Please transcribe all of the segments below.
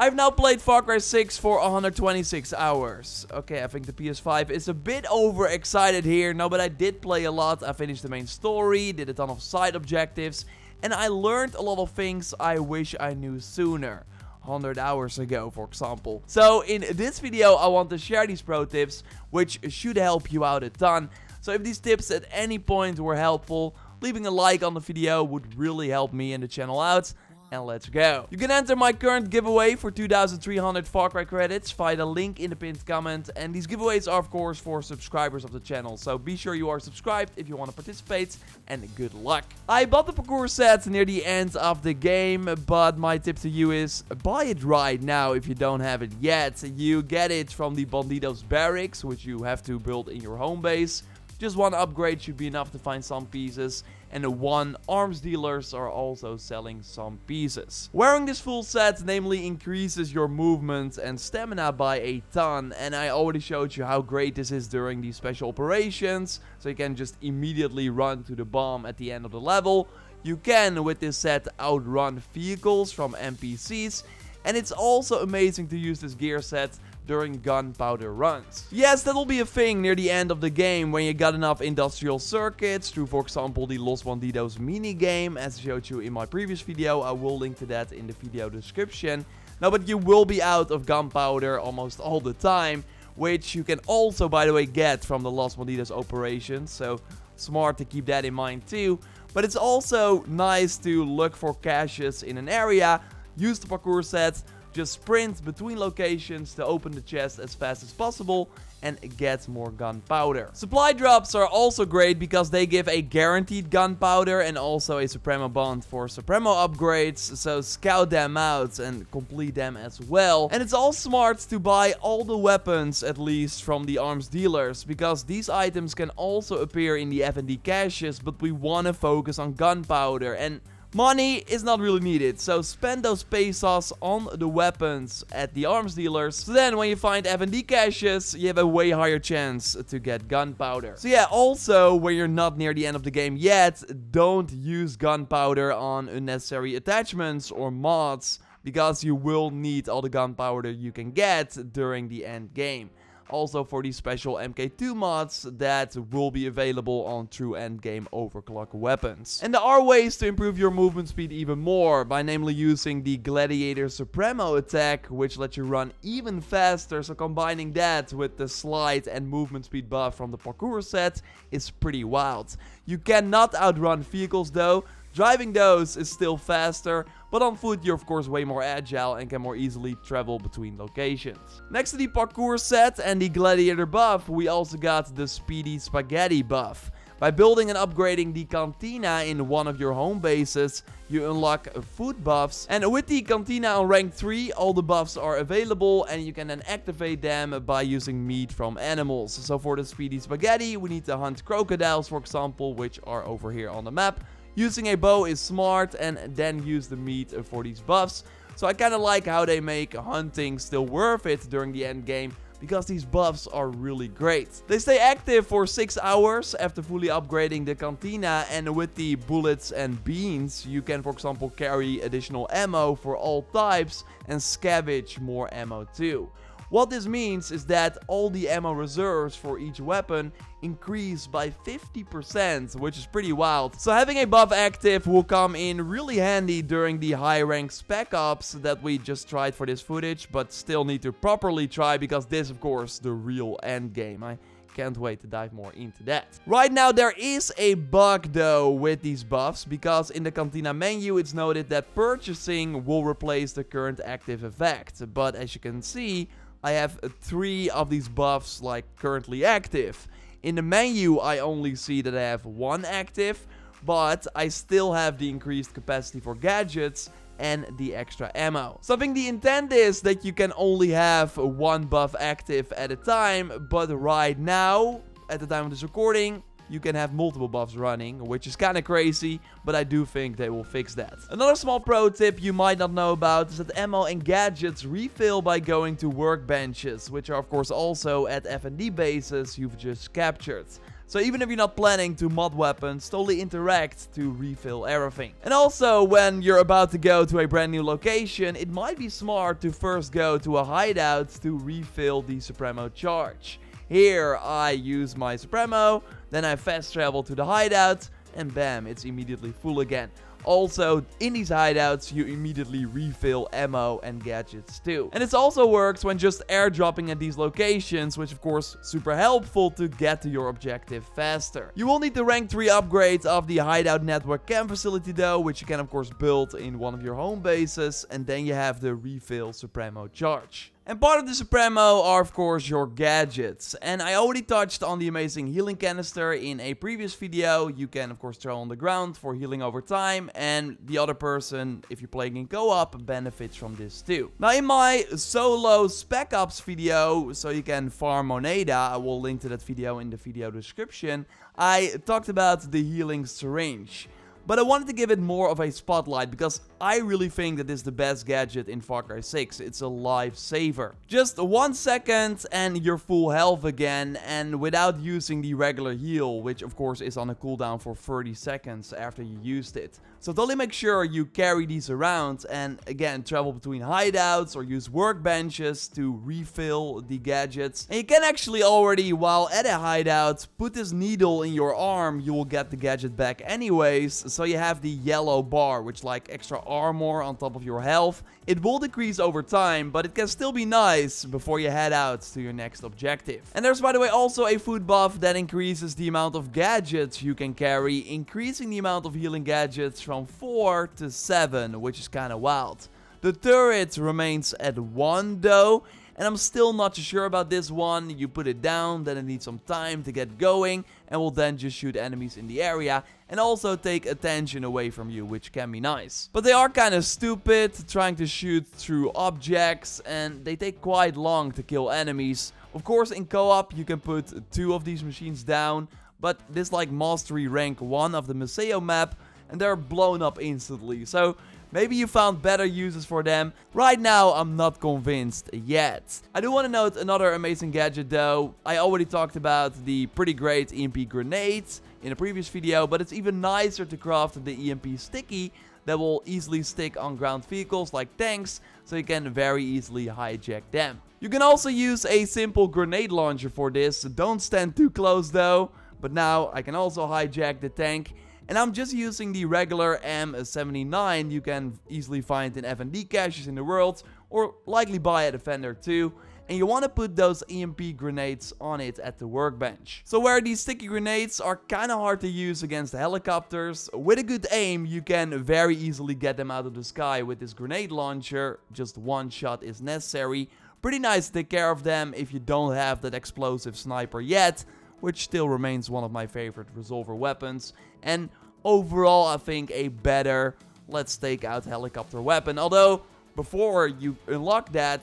I've now played Far Cry 6 for 126 hours. Okay, I think the PS5 is a bit overexcited here. No, but I did play a lot. I finished the main story, did a ton of side objectives, and I learned a lot of things I wish I knew sooner. 100 hours ago, for example. So in this video, I want to share these pro tips, which should help you out a ton. So if these tips at any point were helpful, leaving a like on the video would really help me and the channel out. And let's go. You can enter my current giveaway for 2,300 Far Cry credits via the link in the pinned comment. And these giveaways are of course for subscribers of the channel. So be sure you are subscribed if you want to participate, and good luck. I bought the parkour set near the end of the game, but my tip to you is buy it right now if you don't have it yet. You get it from the Bandidos barracks, which you have to build in your home base. Just one upgrade should be enough to find some pieces, and the one arms dealers are also selling some pieces. Wearing this full set namely increases your movement and stamina by a ton, and I already showed you how great this is during these special operations, so you can just immediately run to the bomb at the end of the level. You can with this set outrun vehicles from NPCs, and it's also amazing to use this gear set during gunpowder runs. Yes, that'll be a thing near the end of the game when you got enough industrial circuits through, for example, the Los Bandidos minigame, as I showed you in my previous video. I will link to that in the video description. No, but you will be out of gunpowder almost all the time, which you can also, by the way, get from the Los Bandidos operations, so smart to keep that in mind too. But it's also nice to look for caches in an area, use the parkour set, just sprint between locations to open the chest as fast as possible and get more gunpowder. Supply drops are also great because they give a guaranteed gunpowder and also a Supremo bond for Supremo upgrades, so scout them out and complete them as well. And it's all smart to buy all the weapons, at least from the arms dealers, because these items can also appear in the F&D caches, but we want to focus on gunpowder, and money is not really needed, so spend those pesos on the weapons at the arms dealers. So then when you find F&D caches, you have a way higher chance to get gunpowder. So yeah, also when you're not near the end of the game yet, don't use gunpowder on unnecessary attachments or mods, because you will need all the gunpowder you can get during the end game. Also for these special MK2 mods that will be available on true endgame overclock weapons. And there are ways to improve your movement speed even more, by namely using the Gladiator Supremo attack, which lets you run even faster, so combining that with the slide and movement speed buff from the parkour set is pretty wild. You cannot outrun vehicles though. Driving those is still faster, but on foot you're of course way more agile and can more easily travel between locations. Next to the parkour set and the gladiator buff, we also got the speedy spaghetti buff. By building and upgrading the cantina in one of your home bases, you unlock food buffs. And with the cantina on rank 3, all the buffs are available and you can then activate them by using meat from animals. So for the speedy spaghetti, we need to hunt crocodiles, for example, which are over here on the map. Using a bow is smart, and then use the meat for these buffs. So I kind of like how they make hunting still worth it during the end game, because these buffs are really great. They stay active for 6 hours after fully upgrading the cantina, and with the bullets and beans, you can, for example, carry additional ammo for all types and scavenge more ammo too. What this means is that all the ammo reserves for each weapon increase by 50%, which is pretty wild. So having a buff active will come in really handy during the high rank spec ops that we just tried for this footage, but still need to properly try, because this of course the real end game. I can't wait to dive more into that. Right now there is a bug though with these buffs, because in the cantina menu it's noted that purchasing will replace the current active effect, but as you can see, I have 3 of these buffs like currently active. In the menu I only see that I have 1 active, but I still have the increased capacity for gadgets and the extra ammo. So I think the intent is that you can only have 1 buff active at a time, but right now, at the time of this recording, you can have multiple buffs running, which is kind of crazy, but I do think they will fix that. Another small pro tip you might not know about is that ammo and gadgets refill by going to workbenches, which are of course also at F&D bases you've just captured. So even if you're not planning to mod weapons, totally interact to refill everything. And also, when you're about to go to a brand new location, it might be smart to first go to a hideout to refill the Supremo charge. Here I use my Supremo, then I fast travel to the hideout, and bam, it's immediately full again. Also, in these hideouts, you immediately refill ammo and gadgets too. And this also works when just airdropping at these locations, which of course super helpful to get to your objective faster. You will need the rank 3 upgrade of the hideout network camp facility though, which you can of course build in one of your home bases, and then you have the refill Supremo charge. And part of the Supremo are of course your gadgets. And I already touched on the amazing healing canister in a previous video. You can of course throw on the ground for healing over time, and the other person, if you're playing in co-op, benefits from this too. Now in my solo spec ops video, so you can farm moneda, I will link to that video in the video description, I talked about the healing syringe. But I wanted to give it more of a spotlight because I really think that this is the best gadget in Far Cry 6. It's a lifesaver. Just 1 second and you're full health again, and without using the regular heal, which of course is on a cooldown for 30 seconds after you used it. So totally make sure you carry these around and again travel between hideouts or use workbenches to refill the gadgets. And you can actually already, while at a hideout, put this needle in your arm. You will get the gadget back anyways. So you have the yellow bar, which like extra armor on top of your health. It will decrease over time, but it can still be nice before you head out to your next objective. And there's, by the way, also a food buff that increases the amount of gadgets you can carry, increasing the amount of healing gadgets from 4 to 7, which is kind of wild. The turret remains at 1 though, and I'm still not too sure about this one. You put it down, then it needs some time to get going, and will then just shoot enemies in the area and also take attention away from you, which can be nice. But they are kind of stupid, trying to shoot through objects, and they take quite long to kill enemies. Of course, in co-op, you can put 2 of these machines down, but this like mastery rank 1 of the Museo map, and they're blown up instantly. So maybe you found better uses for them. Right now, I'm not convinced yet. I do want to note another amazing gadget though. I already talked about the pretty great EMP grenades in a previous video, but it's even nicer to craft the EMP Sticky that will easily stick on ground vehicles like tanks, so you can very easily hijack them. You can also use a simple grenade launcher for this. Don't stand too close though. But now I can also hijack the tank. And I'm just using the regular M79 you can easily find in F&D caches in the world, or likely buy at a vendor too. And you want to put those EMP grenades on it at the workbench. So where these sticky grenades are kind of hard to use against helicopters, with a good aim you can very easily get them out of the sky with this grenade launcher. Just 1 shot is necessary. Pretty nice to take care of them if you don't have that explosive sniper yet, which still remains one of my favorite resolver weapons. And overall, I think a better let's take out helicopter weapon. Although, before you unlock that,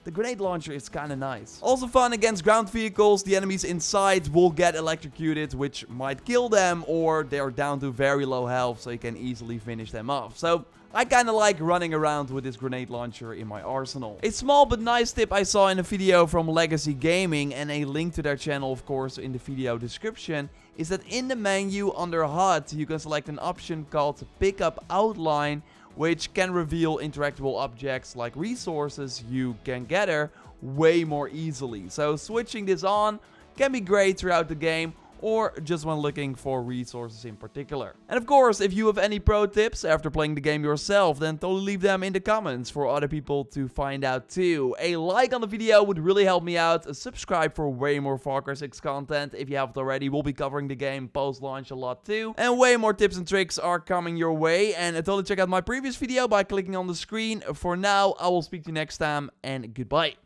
the grenade launcher is kind of nice. Also fun against ground vehicles. The enemies inside will get electrocuted, which might kill them, or they're down to very low health, so you can easily finish them off. So I kind of like running around with this grenade launcher in my arsenal. A small but nice tip I saw in a video from Legacy Gaming, and a link to their channel of course in the video description, is that in the menu under HUD you can select an option called Pick Up Outline, which can reveal interactable objects like resources you can gather way more easily. So switching this on can be great throughout the game, or just when looking for resources in particular. And of course, if you have any pro tips after playing the game yourself, then totally leave them in the comments for other people to find out too. A like on the video would really help me out. Subscribe for way more Far Cry 6 content if you haven't already. We'll be covering the game post-launch a lot too. And way more tips and tricks are coming your way. And totally check out my previous video by clicking on the screen. For now, I will speak to you next time, and goodbye.